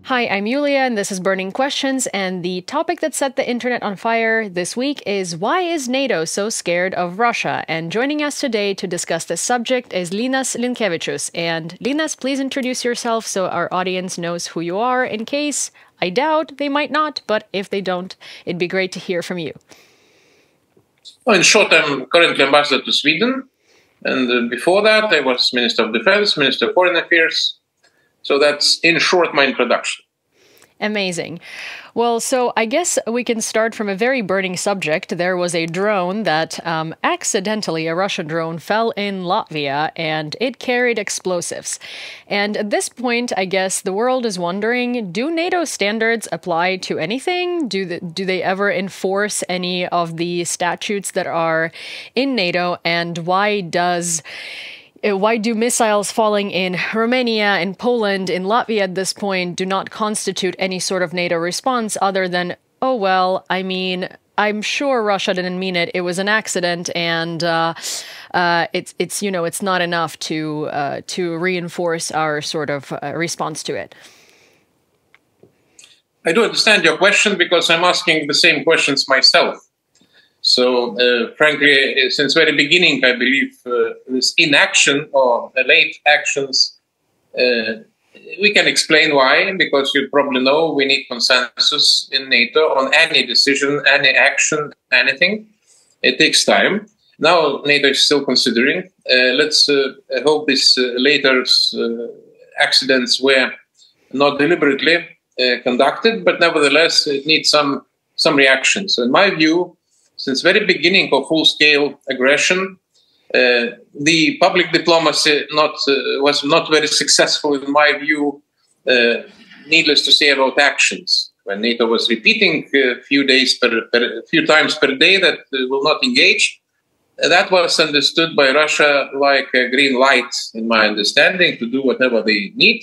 Hi, I'm Yulia, and this is Burning Questions. And the topic that set the internet on fire this week is why is NATO so scared of Russia? And joining us today to discuss this subject is Linas Linkevičius. And Linas, please introduce yourself so our audience knows who you are. In case, I doubt they might not, but if they don't, it'd be great to hear from you. Well, in short, I'm currently ambassador to Sweden. And before that, I was Minister of Defense, Minister of Foreign Affairs. So that's, in short, my introduction. Amazing. Well, so I guess we can start from a very burning subject. There was a drone that accidentally, a Russian drone, fell in Latvia and it carried explosives. And at this point, I guess the world is wondering, do NATO standards apply to anything? Do they ever enforce any of the statutes that are in NATO? And why do missiles falling in Romania, in Poland, in Latvia at this point do not constitute any sort of NATO response other than, oh, well, I mean, I'm sure Russia didn't mean it. It was an accident, and it's not enough to reinforce our sort of response to it. I do understand your question because I'm asking the same questions myself. So, frankly, since very beginning, I believe this inaction or late actions, we can explain why, because you probably know we need consensus in NATO on any decision, any action, anything. It takes time. Now, NATO is still considering. Let's hope these later accidents were not deliberately conducted, but nevertheless, it needs some reaction. So, in my view, since very beginning of full-scale aggression, the public diplomacy was not very successful, in my view, needless to say, about actions. When NATO was repeating a few times per day that will not engage, that was understood by Russia like a green light, in my understanding, to do whatever they need.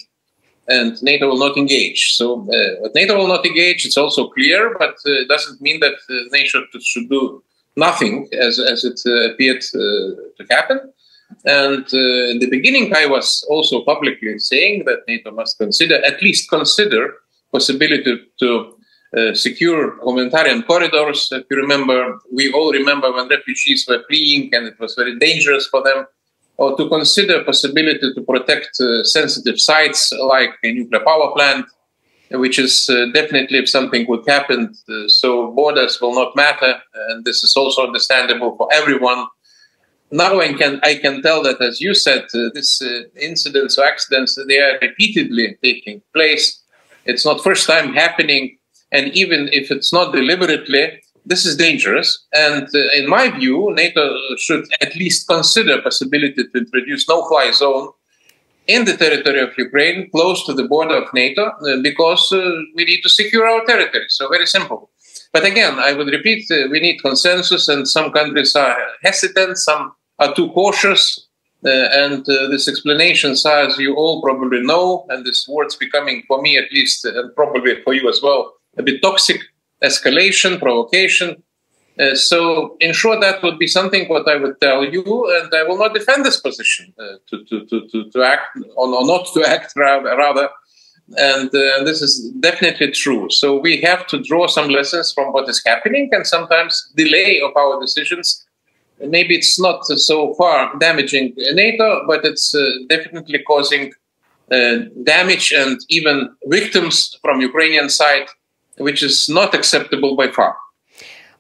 And NATO will not engage. So NATO will not engage, it's also clear, but it doesn't mean that NATO should do nothing as it appeared to happen. And in the beginning, I was also publicly saying that NATO must at least consider possibility to secure humanitarian corridors. If you remember, we all remember when refugees were fleeing and it was very dangerous for them, or to consider possibility to protect sensitive sites like a nuclear power plant, which is definitely if something would happen, so borders will not matter, and this is also understandable for everyone. Now I can tell that, as you said, these incidents or accidents, they are repeatedly taking place. It's not first time happening, and even if it's not deliberately, this is dangerous, and in my view, NATO should at least consider possibility to introduce no-fly zone in the territory of Ukraine, close to the border of NATO, because we need to secure our territory. So very simple. But again, I would repeat, we need consensus, and some countries are hesitant, some are too cautious, and these explanations are, as you all probably know, and this word's becoming, for me at least, and probably for you as well, a bit toxic. Escalation, provocation. So, in short, that would be something what I would tell you, and I will not defend this position to act or not to act rather. And this is definitely true. So we have to draw some lessons from what is happening, and sometimes delay of our decisions. Maybe it's not so far damaging NATO, but it's definitely causing damage and even victims from Ukrainian side, which is not acceptable by far.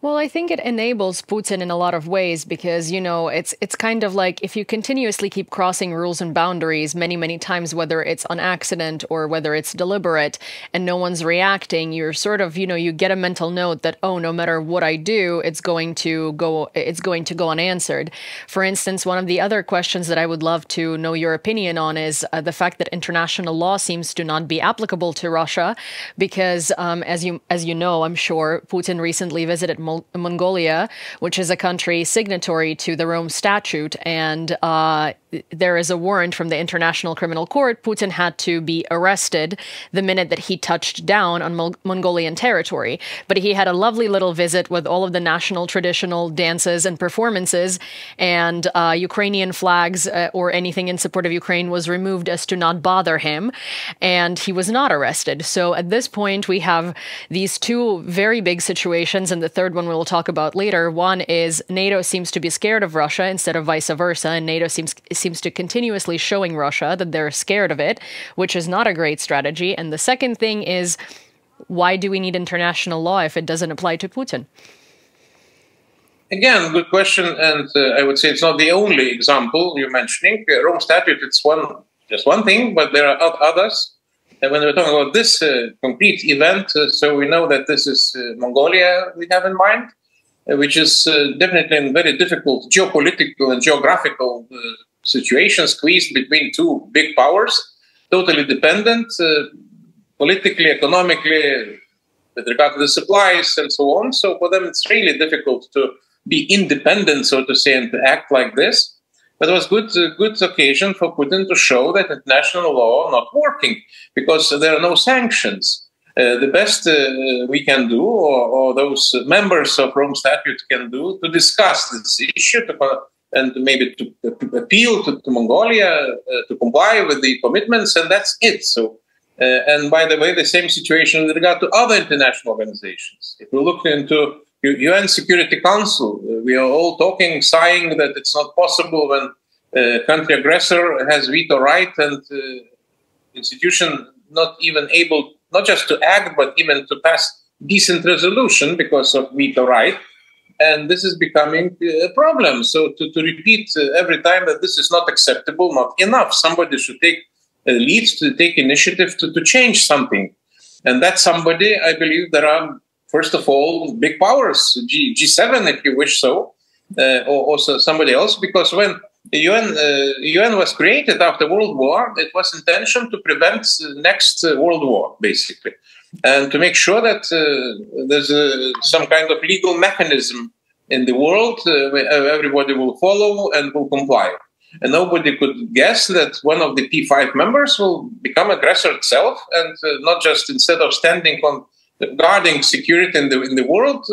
Well, I think it enables Putin in a lot of ways because, you know, it's kind of like if you continuously keep crossing rules and boundaries many, many times, whether it's on accident or whether it's deliberate and no one's reacting, you're sort of, you know, you get a mental note that, oh, no matter what I do, it's going to go unanswered. For instance, one of the other questions that I would love to know your opinion on is the fact that international law seems to not be applicable to Russia because, as you know, I'm sure Putin recently visited Mongolia, which is a country signatory to the Rome Statute, and there is a warrant from the International Criminal Court, Putin had to be arrested the minute that he touched down on Mongolian territory. But he had a lovely little visit with all of the national traditional dances and performances, and Ukrainian flags or anything in support of Ukraine was removed as to not bother him, and he was not arrested. So at this point, we have these two very big situations, and the third one we'll talk about later. One is NATO seems to be scared of Russia instead of vice versa, and NATO seems to continuously showing Russia that they're scared of it, which is not a great strategy. And the second thing is, why do we need international law if it doesn't apply to Putin? Again, good question, and I would say it's not the only example you're mentioning. Rome Statute, it's just one thing, but there are others. And when we're talking about this complete event, so we know that this is Mongolia we have in mind, which is definitely in very difficult geopolitical and geographical situation, squeezed between two big powers, totally dependent, politically, economically, with regard to the supplies and so on. So for them, it's really difficult to be independent, so to say, and to act like this. But it was good occasion for Putin to show that international law not working, because there are no sanctions. The best we can do, or those members of Rome Statute can do, to discuss this issue and maybe to appeal to Mongolia to comply with the commitments, and that's it. So, and by the way, the same situation with regard to other international organizations. If we look into UN Security Council, we are all talking, sighing that it's not possible when a country aggressor has veto right and institution not even able not just to act, but even to pass decent resolution because of veto right. And this is becoming a problem. So to repeat every time that this is not acceptable, not enough. Somebody should take lead, to take initiative to change something. And that somebody, I believe there are, first of all, big powers, G7, if you wish so, or also somebody else, because when the UN was created after World War, it was intention to prevent the next World War, basically, and to make sure that there's some kind of legal mechanism in the world where everybody will follow and will comply. And nobody could guess that one of the P5 members will become aggressor itself, and not just instead of standing on guarding security in the world,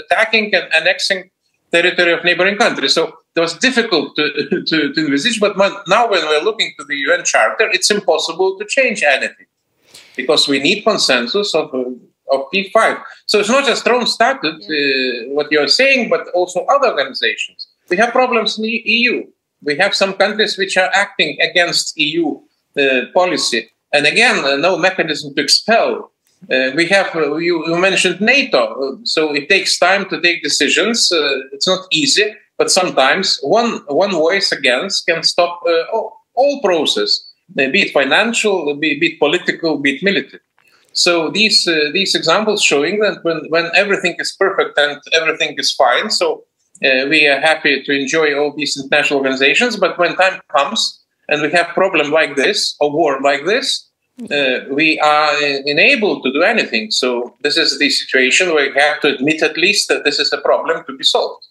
attacking and annexing territory of neighboring countries. So it was difficult to envisage, but now when we're looking to the UN Charter, it's impossible to change anything because we need consensus of P5. So it's not just Rome Statute, what you're saying, but also other organizations. We have problems in the EU. We have some countries which are acting against EU policy. And again, no mechanism to expel. We have, you mentioned NATO, so it takes time to take decisions. It's not easy, but sometimes one voice against can stop all process, be it financial, be it political, be it military. So these examples showing that when everything is perfect and everything is fine, so we are happy to enjoy all these international organizations, but when time comes and we have problem like this, or war like this, we are unable to do anything. So this is the situation where we have to admit at least that this is a problem to be solved.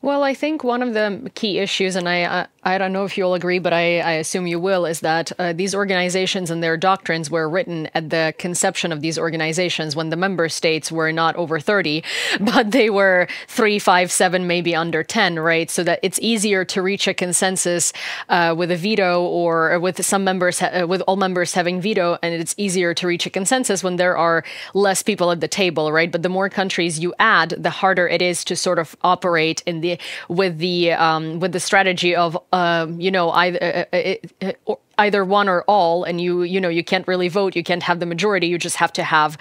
Well, I think one of the key issues, and I don't know if you'll agree, but I assume you will, is that these organizations and their doctrines were written at the conception of these organizations when the member states were not over 30, but they were 3, 5, 7, maybe under 10, right? So that it's easier to reach a consensus with a veto, or with some members, with all members having veto, and it's easier to reach a consensus when there are less people at the table, right? But the more countries you add, the harder it is to sort of operate in the with the strategy of either one or all, and you can't really vote, you can't have the majority, you just have to have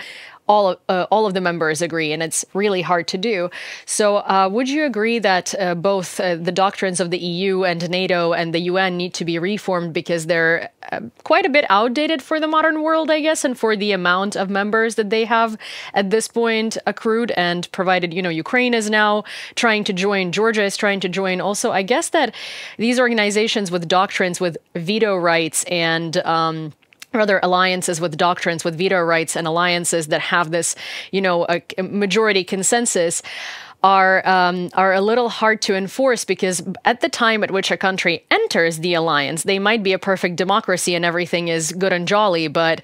all of the members agree, and it's really hard to do. So would you agree that both the doctrines of the EU and NATO and the UN need to be reformed because they're quite a bit outdated for the modern world, I guess, and for the amount of members that they have at this point accrued, and provided, Ukraine is now trying to join, Georgia is trying to join also. I guess that these organizations with doctrines with veto rights and rather alliances with doctrines with veto rights and alliances that have this, a majority consensus, are a little hard to enforce, because at the time at which a country enters the alliance, they might be a perfect democracy and everything is good and jolly, but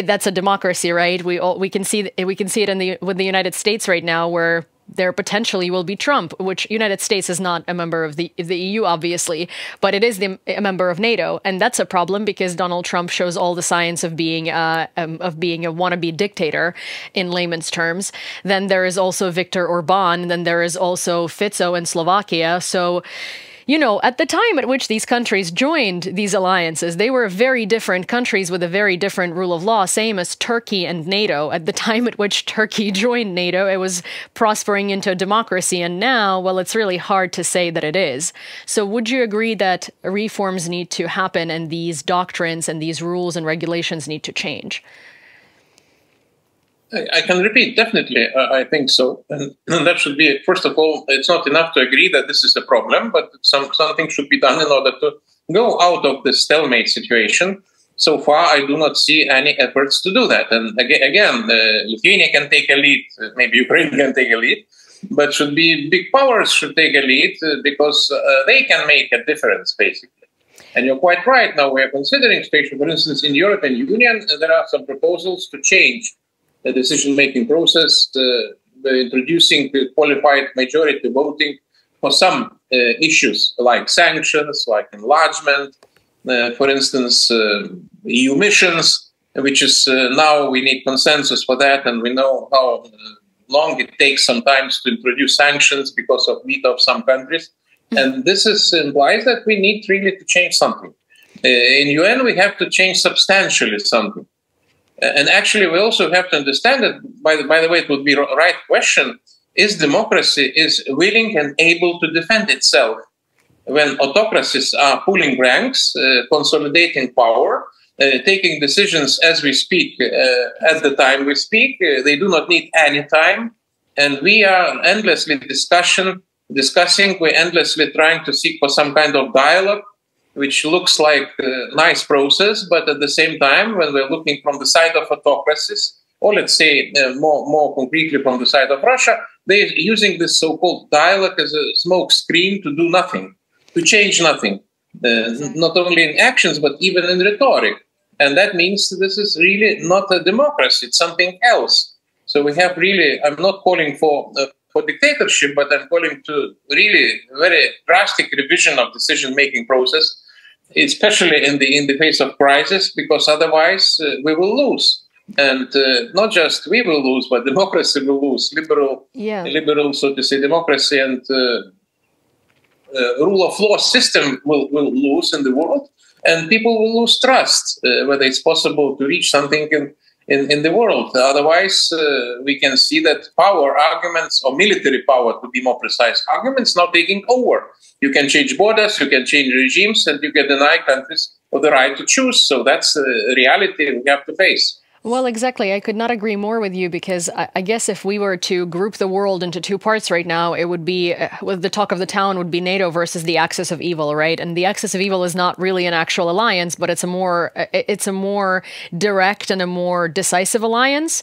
that's a democracy, right? We can see it with the United States right now, where there potentially will be Trump, which United States is not a member of the EU, obviously, but it is a member of NATO. And that's a problem, because Donald Trump shows all the signs of being a wannabe dictator in layman's terms. Then there is also Viktor Orban, and then there is also Fico in Slovakia. So, you know, at the time at which these countries joined these alliances, they were very different countries with a very different rule of law, same as Turkey and NATO. At the time at which Turkey joined NATO, it was prospering into a democracy. And now, well, it's really hard to say that it is. So would you agree that reforms need to happen and these doctrines and these rules and regulations need to change? I can repeat, definitely, I think so. And that should be, first of all, it's not enough to agree that this is a problem, but something should be done in order to go out of this stalemate situation. So far, I do not see any efforts to do that. And again, Lithuania can take a lead, maybe Ukraine can take a lead, but should be big powers should take a lead, because they can make a difference, basically. And you're quite right. Now we are considering, for instance, in the European Union, there are some proposals to change the decision-making process, introducing the qualified majority voting for some issues like sanctions, like enlargement, for instance, EU missions, which is now we need consensus for that, and we know how long it takes sometimes to introduce sanctions because of veto of some countries. And this implies that we need really to change something. In UN, we have to change substantially something. And actually, we also have to understand that, by the way, it would be a right question, is democracy willing and able to defend itself when autocracies are pulling ranks, consolidating power, taking decisions as we speak, at the time we speak? They do not need any time. And we are endlessly discussing, we're endlessly trying to seek for some kind of dialogue, which looks like a nice process, but at the same time, when we're looking from the side of autocracies, or let's say more concretely from the side of Russia, they're using this so-called dialogue as a smoke screen to do nothing, to change nothing, not only in actions, but even in rhetoric. And that means this is really not a democracy, it's something else. So we have really, I'm not calling for dictatorship, but I'm calling to really very drastic revision of decision-making process, especially in the face of crisis, because otherwise we will lose. And not just we will lose, but democracy will lose. Liberal, so to say, democracy and rule of law system will lose in the world, and people will lose trust whether it's possible to reach something in the world. Otherwise, we can see that power arguments, or military power, to be more precise, arguments now taking over. You can change borders, you can change regimes, and you can deny countries of the right to choose. So that's a reality we have to face. Well, exactly. I could not agree more with you, because I guess if we were to group the world into two parts right now, it would be, with the talk of the town would be NATO versus the axis of evil, right? And the axis of evil is not really an actual alliance, but it's a more direct and a more decisive alliance,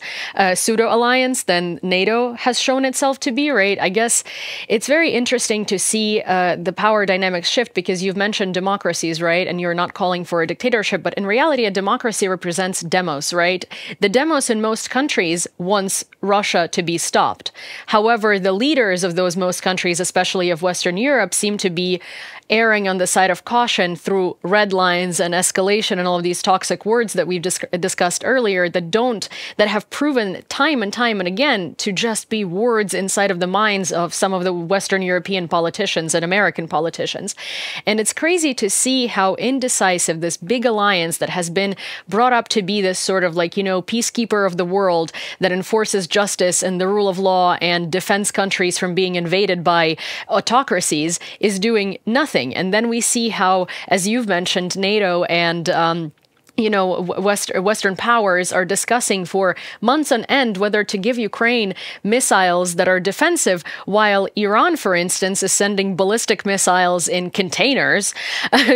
pseudo-alliance than NATO has shown itself to be, right? I guess it's very interesting to see the power dynamics shift, because you've mentioned democracies, right? And you're not calling for a dictatorship, but in reality, a democracy represents demos, right? The demos in most countries wants Russia to be stopped. However, the leaders of those most countries, especially of Western Europe, seem to be erring on the side of caution through red lines and escalation and all of these toxic words that we've discussed earlier that have proven time and time and again to just be words inside of the minds of some of the Western European politicians and American politicians. And it's crazy to see how indecisive this big alliance that has been brought up to be this sort of like, you know, peacekeeper of the world that enforces justice and the rule of law and defends countries from being invaded by autocracies is doing nothing. And then we see how, as you've mentioned, NATO and Western powers are discussing for months on end whether to give Ukraine missiles that are defensive, while Iran, for instance, is sending ballistic missiles in containers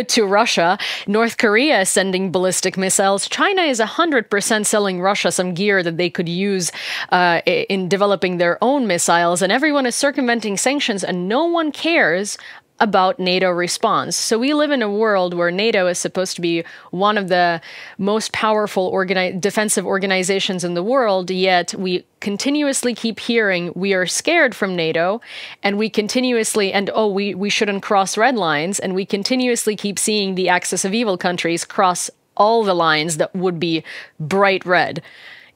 to Russia. North Korea is sending ballistic missiles. China is 100% selling Russia some gear that they could use in developing their own missiles, and everyone is circumventing sanctions, and no one cares about NATO response. So we live in a world where NATO is supposed to be one of the most powerful defensive organizations in the world, yet we continuously keep hearing we are scared from NATO, and we continuously, we shouldn't cross red lines, and we continuously keep seeing the axis of evil countries cross all the lines that would be bright red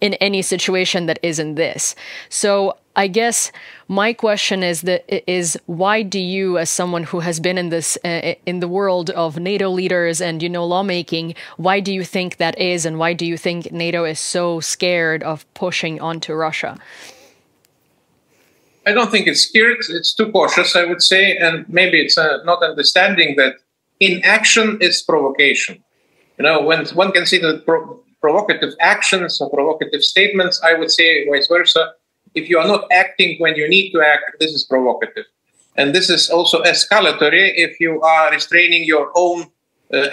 in any situation that isn't this. So I guess my question is why do you, as someone who has been in this in the world of NATO leaders and lawmaking, why do you think that is, and why do you think NATO is so scared of pushing onto Russia? I don't think it's scared. It's too cautious, I would say, and maybe it's not understanding that inaction is provocation. When one considers provocative actions or provocative statements, I would say vice versa. If you are not acting when you need to act, this is provocative. And this is also escalatory if you are restraining your own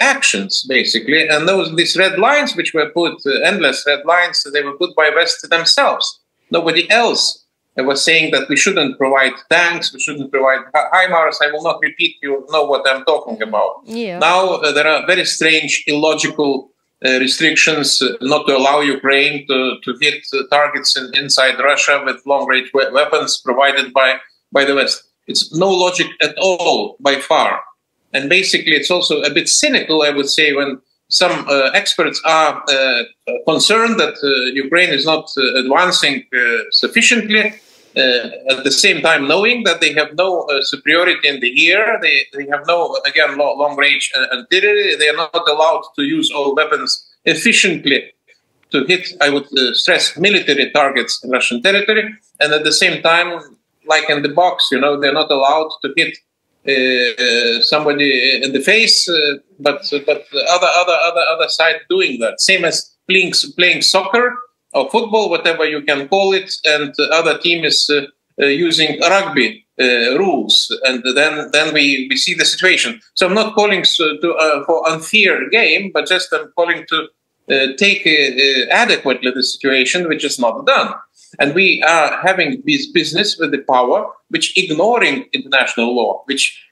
actions, basically. And these red lines, which were put, endless red lines, they were put by West themselves. Nobody else was saying that we shouldn't provide tanks, we shouldn't provide HIMARS. I will not repeat, you know what I'm talking about. Yeah. Now, there are very strange, illogical restrictions not to allow Ukraine to hit targets inside Russia with long-range weapons provided by the West. It's no logic at all, by far. And basically, it's also a bit cynical, I would say, when some experts are concerned that Ukraine is not advancing sufficiently, at the same time knowing that they have no superiority in the air, they have no, again, long-range artillery, they are not allowed to use all weapons efficiently to hit, I would stress, military targets in Russian territory, and at the same time, like in the box, they're not allowed to hit somebody in the face, but the other side doing that. Same as playing soccer or football, whatever you can call it, and the other team is using rugby rules, and then we see the situation. So I'm not calling for unfair game, but just I'm calling to take adequately the situation, which is not done. And we are having this business with the power, which ignoring international law, which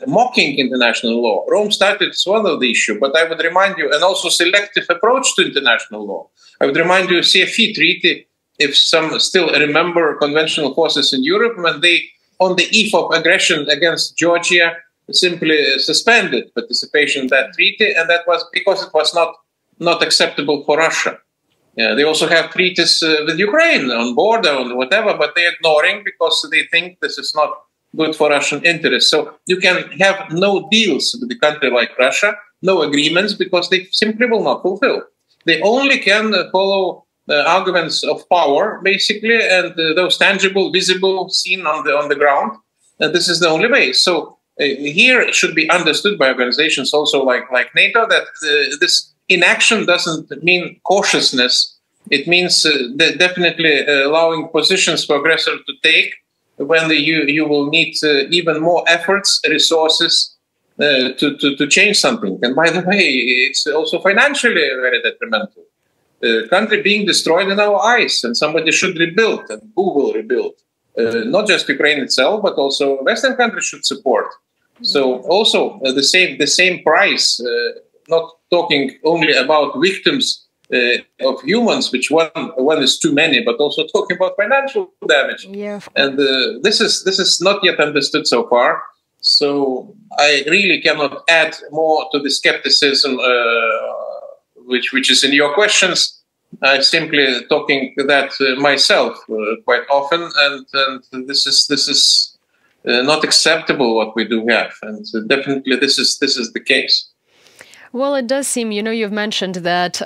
mocking international law. Rome started to swallow the issue, but I would remind you, and also selective approach to international law. I would remind you, CFE Treaty, if some still remember conventional forces in Europe, when they, on the eve of aggression against Georgia, simply suspended participation in that treaty, and that was because it was not acceptable for Russia. Yeah, they also have treaties with Ukraine on border or whatever, but they're ignoring because they think this is not good for Russian interests. So you can have no deals with a country like Russia, no agreements, because they simply will not fulfill. They only can follow arguments of power, basically, and those tangible, visible, seen on the ground. And this is the only way. So here it should be understood by organizations also like NATO that this inaction doesn't mean cautiousness. It means definitely allowing positions for aggressor to take when you will need even more efforts, resources to change something. And by the way, it's also financially very detrimental. The country being destroyed in our eyes, and somebody should rebuild, and who will rebuild? Not just Ukraine itself, but also Western countries should support. So also the same price. Not talking only about victims of humans, which one is too many, but also talking about financial damage. Yeah. And this is not yet understood so far. So I really cannot add more to the skepticism which is in your questions. I'm simply talking that myself quite often, and this is not acceptable what we do have, and definitely this is the case. Well, it does seem, you've mentioned that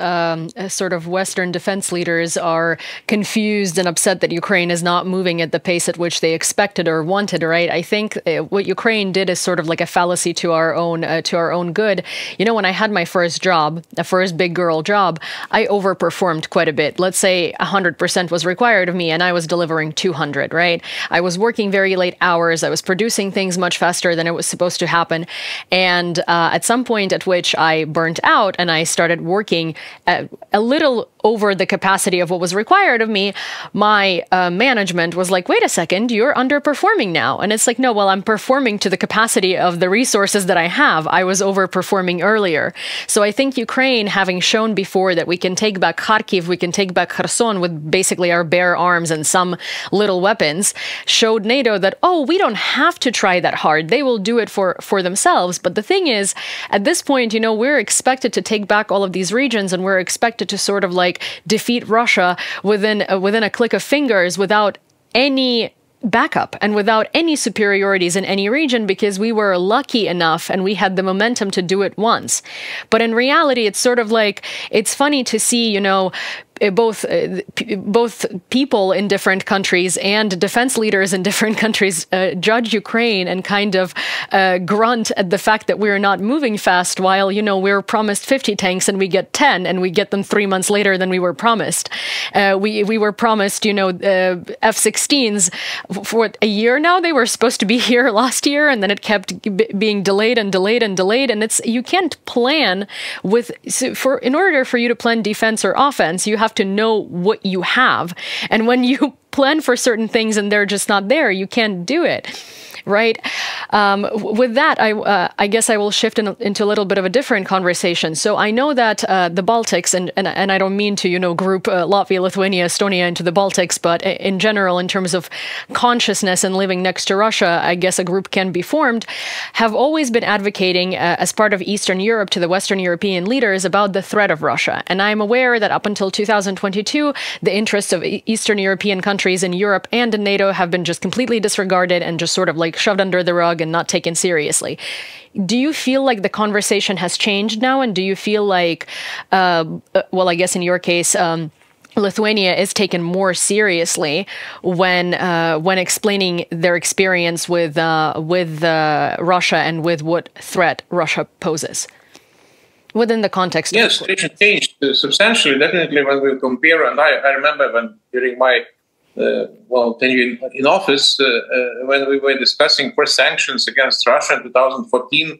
sort of Western defense leaders are confused and upset that Ukraine is not moving at the pace at which they expected or wanted, right? I think what Ukraine did is sort of like a fallacy to our own good. When I had my first job, the first big girl job, I overperformed quite a bit. Let's say 100% was required of me and I was delivering 200, right? I was working very late hours. I was producing things much faster than it was supposed to happen. And at some point at which I burnt out and I started working a little over the capacity of what was required of me, my management was like, wait a second, you're underperforming now. And it's like, no, well, I'm performing to the capacity of the resources that I have. I was overperforming earlier. So I think Ukraine, having shown before that we can take back Kharkiv, we can take back Kherson with basically our bare arms and some little weapons, showed NATO that, oh, we don't have to try that hard. They will do it for themselves. But the thing is, at this point, we're expected to take back all of these regions and we're expected to sort of like defeat Russia within a click of fingers without any backup and without any superiorities in any region, because we were lucky enough and we had the momentum to do it once. But in reality, it's sort of like, it's funny to see, both people in different countries and defense leaders in different countries judge Ukraine and kind of grunt at the fact that we're not moving fast, while, we're promised 50 tanks and we get 10 and we get them 3 months later than we were promised. We were promised, F-16s for a year now. They were supposed to be here last year and then it kept being delayed and delayed and delayed. And you can't plan in order for you to plan defense or offense, you have to know what you have. And when you plan for certain things and they're just not there, you can't do it. Right. With that, I guess I will shift into a little bit of a different conversation. So I know that the Baltics, and I don't mean to, group Latvia, Lithuania, Estonia into the Baltics, but in general, in terms of consciousness and living next to Russia, I guess a group can be formed, have always been advocating as part of Eastern Europe to the Western European leaders about the threat of Russia. And I'm aware that up until 2022, the interests of Eastern European countries in Europe and in NATO have been just completely disregarded and just sort of like shoved under the rug and not taken seriously. Do you feel like the conversation has changed now? And do you feel like, well, I guess in your case, Lithuania is taken more seriously when explaining their experience with Russia and with what threat Russia poses within the context? Yes, the situation changed substantially, definitely, when we compare. And I remember when during my tenure in office, when we were discussing first sanctions against Russia in 2014,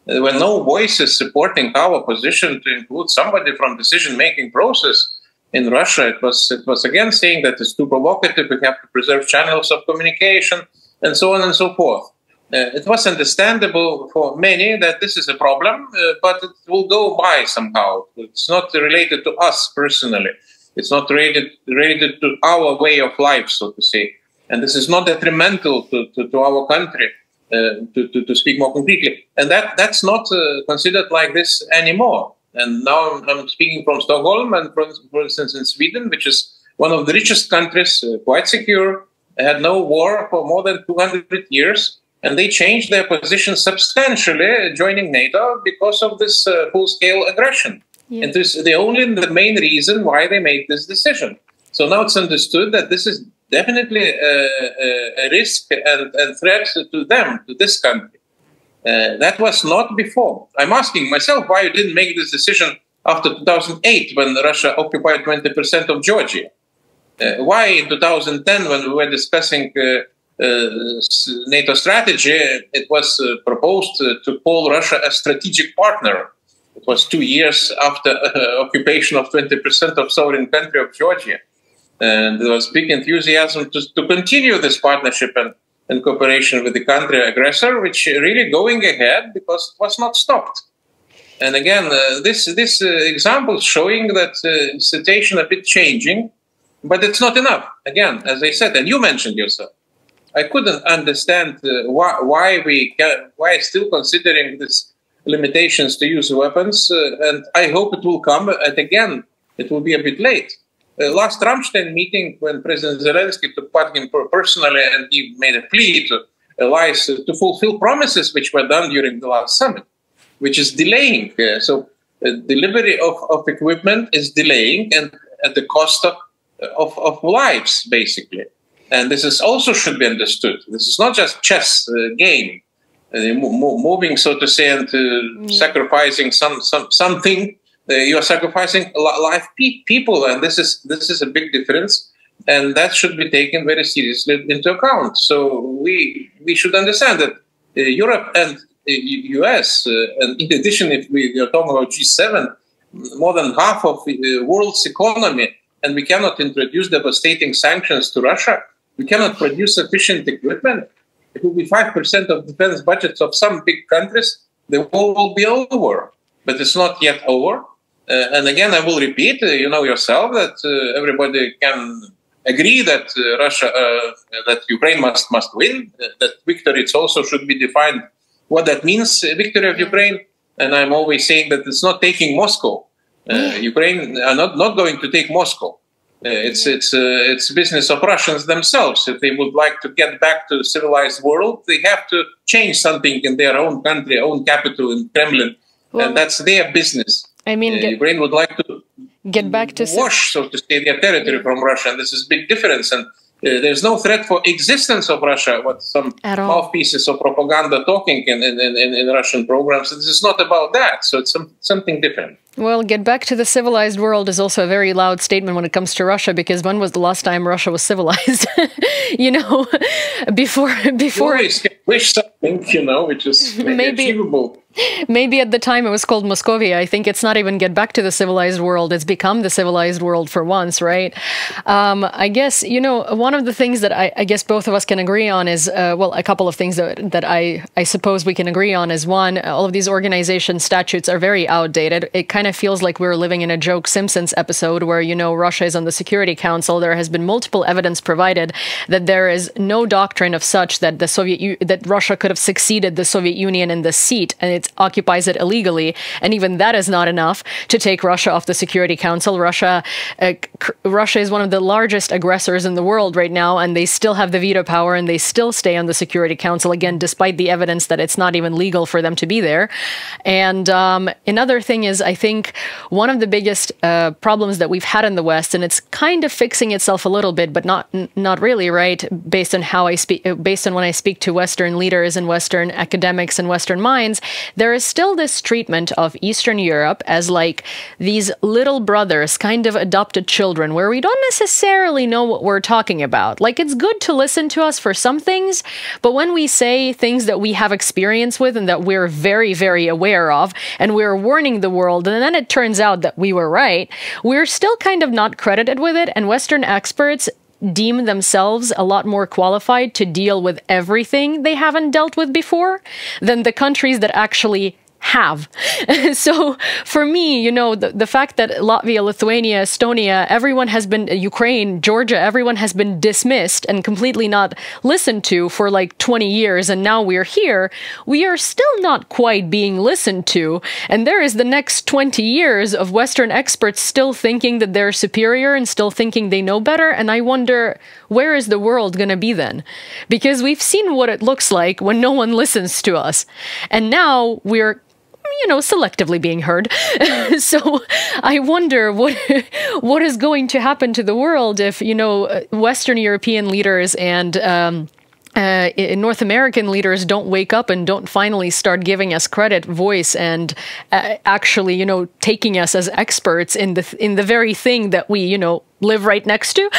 there were no voices supporting our position to include somebody from decision-making process in Russia. It was again saying that it's too provocative, we have to preserve channels of communication, and so on and so forth. It was understandable for many that this is a problem, but it will go by somehow. It's not related to us personally. It's not related to our way of life, so to say. And this is not detrimental to our country, to speak more concretely. And that's not considered like this anymore. And now I'm speaking from Stockholm, and for instance in Sweden, which is one of the richest countries, quite secure, had no war for more than 200 years. And they changed their position substantially, joining NATO because of this full-scale aggression. Yeah. And this is the main reason why they made this decision. So now it's understood that this is definitely a risk and threat to them, to this country. That was not before. I'm asking myself why you didn't make this decision after 2008, when Russia occupied 20% of Georgia. Why in 2010, when we were discussing NATO strategy, it was proposed to call Russia a strategic partner. It was 2 years after occupation of 20% of sovereign country of Georgia. And there was big enthusiasm to continue this partnership and cooperation with the country aggressor, which really going ahead because it was not stopped. And again, this example showing that situation a bit changing, but it's not enough. Again, as I said, and you mentioned yourself, I couldn't understand why still considering this limitations to use weapons, and I hope it will come. And again, it will be a bit late. Last Ramstein meeting, when President Zelensky took part in personally, and he made a plea to allies to fulfill promises which were done during the last summit. which is delaying. So delivery of equipment is delaying, and at the cost of lives, basically. And this is also should be understood. This is not just chess game, moving, so to say, and sacrificing something. You are sacrificing live people, and this is a big difference, and that should be taken very seriously into account. So we should understand that Europe and US, and in addition, if we are talking about G7, more than half of the world's economy, and we cannot introduce devastating sanctions to Russia. We cannot produce sufficient equipment. It will be 5% of defense budgets of some big countries. The war will be over, but it's not yet over. And again, I will repeat, you know yourself that everybody can agree that that Ukraine must win, that victory it also should be defined what that means, victory of Ukraine. And I'm always saying that it's not taking Moscow. Ukraine are not going to take Moscow. It's business of Russians themselves. If they would like to get back to the civilized world, they have to change something in their own country, own capital in Kremlin, and that's their business. I mean, Ukraine would like to get back to wash, so to say, their territory from Russia, and this is a big difference. And there's no threat for existence of Russia. What some mouthpieces of propaganda talking in Russian programs. This is not about that. So it's something different. Well, get back to the civilized world is also a very loud statement when it comes to Russia, because when was the last time Russia was civilized? You know, before. You always can wish something, you know, which is maybe achievable. Maybe at the time it was called Moscovia. I think it's not even get back to the civilized world. It's become the civilized world for once, right? I guess, you know, one of the things that I guess both of us can agree on is, well, a couple of things that I suppose we can agree on is, one, all of these organization statutes are very outdated. It kind of feels like we're living in a joke Simpsons episode where, you know, Russia is on the Security Council. There has been multiple evidence provided that there is no doctrine of such that that Russia could have succeeded the Soviet Union in the seat, and it occupies it illegally, and even that is not enough to take Russia off the Security Council. Russia is one of the largest aggressors in the world right now, and they still have the veto power, and they still stay on the Security Council, again, despite the evidence that it's not even legal for them to be there. And another thing is, I think one of the biggest problems that we've had in the West, and it's kind of fixing itself a little bit, but not really, right? Based on how I speak, based on when I speak to Western leaders and Western academics and Western minds, there is still this treatment of Eastern Europe as like these little brothers, kind of adopted children, where we don't necessarily know what we're talking about. Like, it's good to listen to us for some things, but when we say things that we have experience with and that we're very, very aware of, and we're warning the world, and then it turns out that we were right, we're still kind of not credited with it, and Western experts deem themselves a lot more qualified to deal with everything they haven't dealt with before than the countries that actually have. So for me, you know, the fact that Latvia, Lithuania, Estonia, everyone has been, Ukraine, Georgia, everyone has been dismissed and completely not listened to for like 20 years, and now we're here, we are still not quite being listened to. And there is the next 20 years of Western experts still thinking that they're superior and still thinking they know better. And I wonder, where is the world going to be then? Because we've seen what it looks like when no one listens to us. And now we're, you know, selectively being heard. So I wonder what is going to happen to the world if, you know, Western European leaders and North American leaders don't wake up and don't finally start giving us credit, voice, and actually, you know, taking us as experts in the very thing that we, you know, live right next to.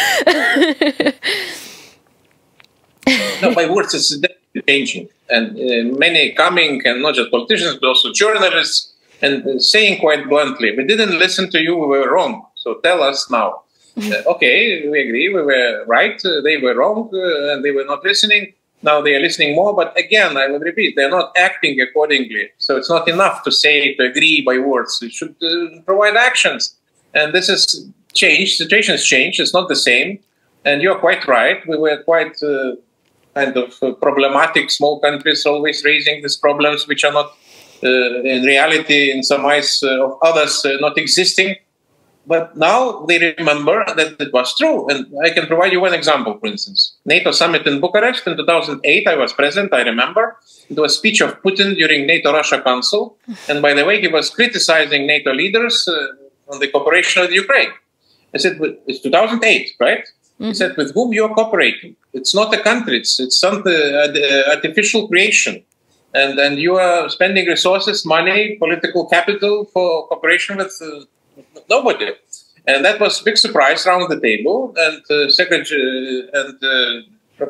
No, my words is definitely changing, and many coming, and not just politicians, but also journalists, and saying quite bluntly, we didn't listen to you, we were wrong, so tell us now. Okay, we agree, we were right, they were wrong, and they were not listening. Now they are listening more, but again, I will repeat, they're not acting accordingly. So it's not enough to say, to agree by words. We should provide actions. And this has changed, situation has changed, it's not the same. And you're quite right, we were quite kind of problematic, small countries always raising these problems, which are not in reality, in some eyes of others, not existing. but now they remember that it was true. And I can provide you one example, for instance. NATO summit in Bucharest in 2008, I was present, I remember. It was a speech of Putin during NATO-Russia Council. And by the way, he was criticizing NATO leaders on the cooperation with Ukraine. I said, it's 2008, right? He said, with whom you're cooperating? It's not a country, it's some artificial creation. And you are spending resources, money, political capital for cooperation with nobody. And that was a big surprise around the table. And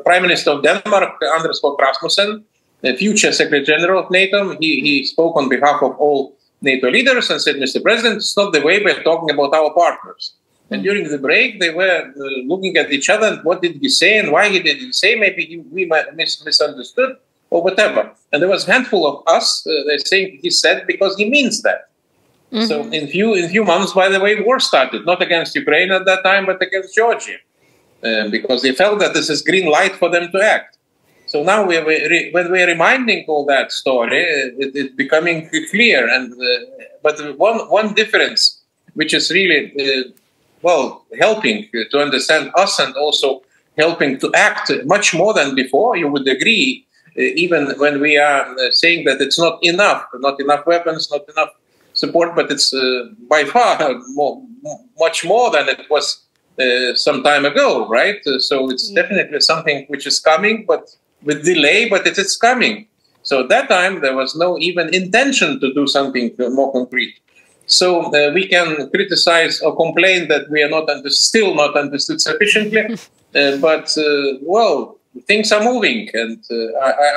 Prime Minister of Denmark, Anders Fogh Rasmussen, the future Secretary General of NATO, he spoke on behalf of all NATO leaders and said, Mr. President, it's not the way we're talking about our partners. And during the break, they were looking at each other and what did he say and why he didn't say. Maybe we misunderstood or whatever. And there was a handful of us they're saying he said because he means that. So in few months, by the way, war started, not against Ukraine at that time, but against Georgia, because they felt that this is green light for them to act. So now when we're reminding all that story, it's becoming clear. And but one difference, which is really helping to understand us and also helping to act much more than before, you would agree, even when we are saying that it's not enough weapons, not enough support, but it's by far much more than it was some time ago, right? So it's definitely something which is coming, but with delay, but it is coming. So at that time, there was no even intention to do something more concrete. So we can criticize or complain that we are still not understood sufficiently, but things are moving, and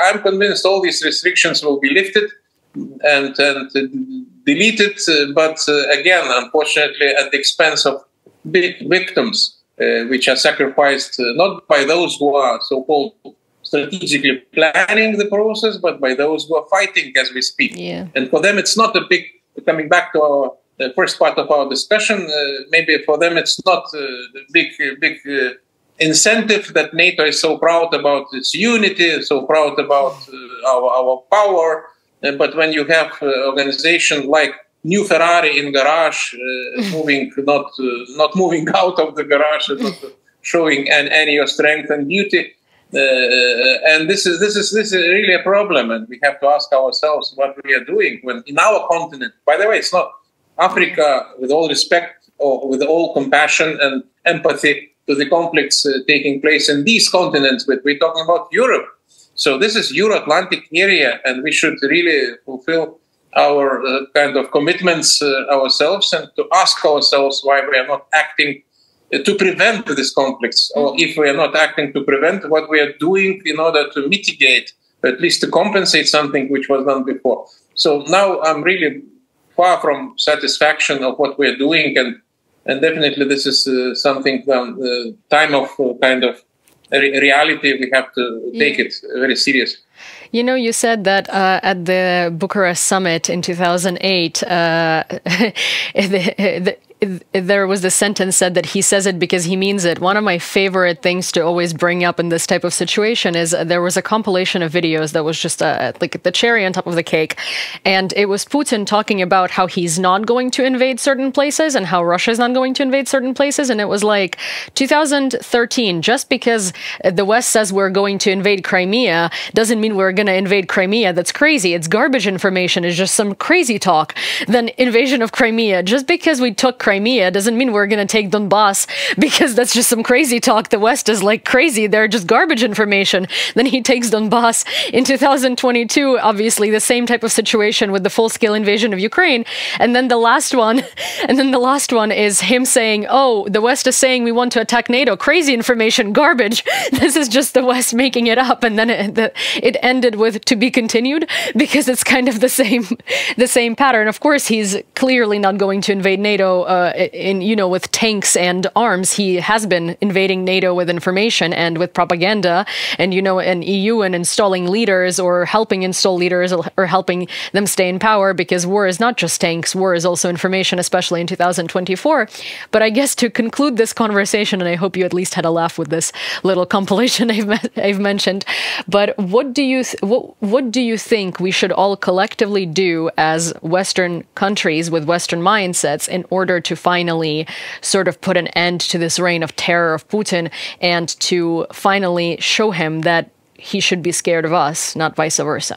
I'm convinced all these restrictions will be lifted and deleted, but again, unfortunately, at the expense of big victims, which are sacrificed not by those who are so-called strategically planning the process, but by those who are fighting as we speak. Yeah. And for them, it's not a big, coming back to our first part of our discussion, maybe for them it's not a big incentive that NATO is so proud about its unity, so proud about our power. But when you have an organization like New Ferrari in garage, moving not moving out of the garage, and not showing any of strength and beauty, and this is really a problem, and we have to ask ourselves what we are doing when in our continent. By the way, it's not Africa, with all respect or with all compassion and empathy to the conflicts taking place in these continents, but we're talking about Europe. So this is Euro-Atlantic area, and we should really fulfill our kind of commitments ourselves and to ask ourselves why we are not acting to prevent these conflicts, or if we are not acting to prevent, what we are doing in order to mitigate, at least to compensate something which was done before. So now I'm really far from satisfaction of what we're doing, and definitely this is something, time of kind of reality. We have to take it very serious. You know, you said that at the Bucharest summit in 2008, there was the sentence said that he says it because he means it. One of my favorite things to always bring up in this type of situation is there was a compilation of videos that was just like the cherry on top of the cake. And it was Putin talking about how he's not going to invade certain places and how Russia is not going to invade certain places. And it was like 2013, just because the West says we're going to invade Crimea doesn't mean we're going to invade Crimea. That's crazy. It's garbage information. It's just some crazy talk. Then invasion of Crimea, just because we took Crimea doesn't mean we're going to take Donbass, because that's just some crazy talk. The West is like crazy. They're just garbage information. Then he takes Donbass. In 2022, obviously the same type of situation with the full-scale invasion of Ukraine. And then the last one, is him saying, oh, the West is saying we want to attack NATO. Crazy information, garbage. This is just the West making it up. And then it ended with to be continued, because it's kind of the same pattern. Of course, he's clearly not going to invade NATO with tanks and arms. He has been invading NATO with information and with propaganda, and and EU and installing leaders or helping install leaders or helping them stay in power, because war is not just tanks, war is also information, especially in 2024. But I guess to conclude this conversation, and I hope you at least had a laugh with this little compilation I've mentioned, but what do you think we should all collectively do as Western countries with Western mindsets in order to to finally sort of put an end to this reign of terror of Putin and to finally show him that he should be scared of us, not vice versa?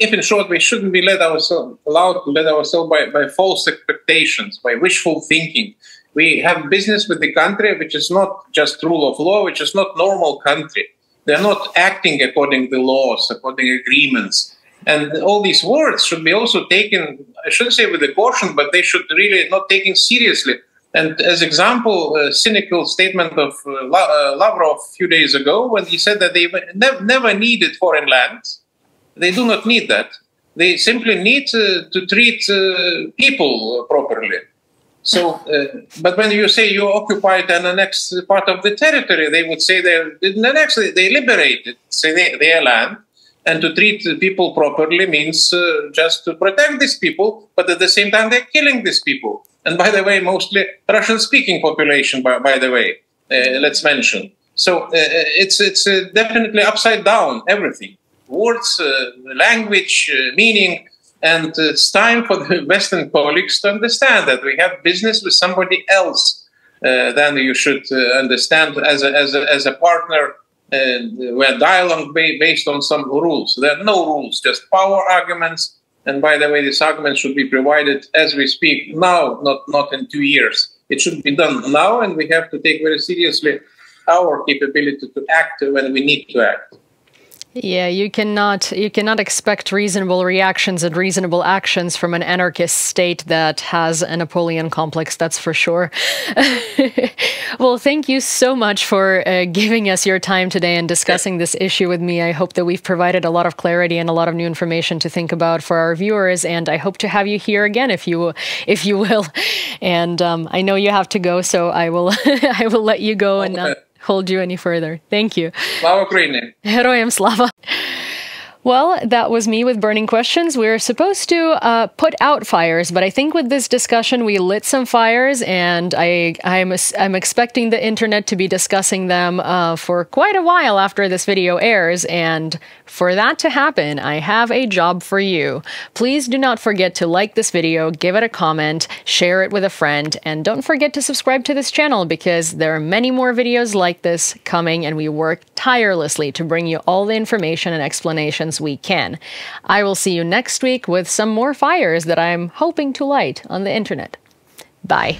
If in short, we shouldn't be allowed to lead ourselves by false expectations, by wishful thinking. We have business with the country which is not just rule of law, which is not normal country. They're not acting according to laws, according to agreements. And all these words should be also taken, I shouldn't say with a caution, but they should really not taken seriously. And as example, a cynical statement of Lavrov a few days ago when he said that they never needed foreign lands. They do not need that. They simply need to treat people properly. So, but when you say you occupied an annexed part of the territory, they would say they liberated, say their land, and to treat people properly means just to protect these people, but at the same time they're killing these people. And by the way, mostly Russian-speaking population, by the way, let's mention. So it's definitely upside down, everything. Words, language, meaning. And it's time for the Western colleagues to understand that we have business with somebody else. Then you should understand as a partner where dialogue based on some rules. There are no rules, just power arguments. And by the way, these arguments should be provided as we speak now, not in 2 years. It should be done now, and we have to take very seriously our capability to act when we need to act. Yeah, you cannot expect reasonable reactions and reasonable actions from an anarchist state that has a Napoleon complex, that's for sure. Well, thank you so much for giving us your time today and discussing this issue with me. I hope that we've provided a lot of clarity and a lot of new information to think about for our viewers, and I hope to have you here again if you will. And I know you have to go, so I will I will let you go and not hold you any further. Thank you. Slava Ukraini. Heroyam slava. Well, that was me with Burning Questions. We were supposed to put out fires, but I think with this discussion we lit some fires, and I'm expecting the internet to be discussing them for quite a while after this video airs, and for that to happen, I have a job for you. Please do not forget to like this video, give it a comment, share it with a friend, and don't forget to subscribe to this channel because there are many more videos like this coming, and we work tirelessly to bring you all the information and explanations we can. I will see you next week with some more fires that I'm hoping to light on the internet. Bye.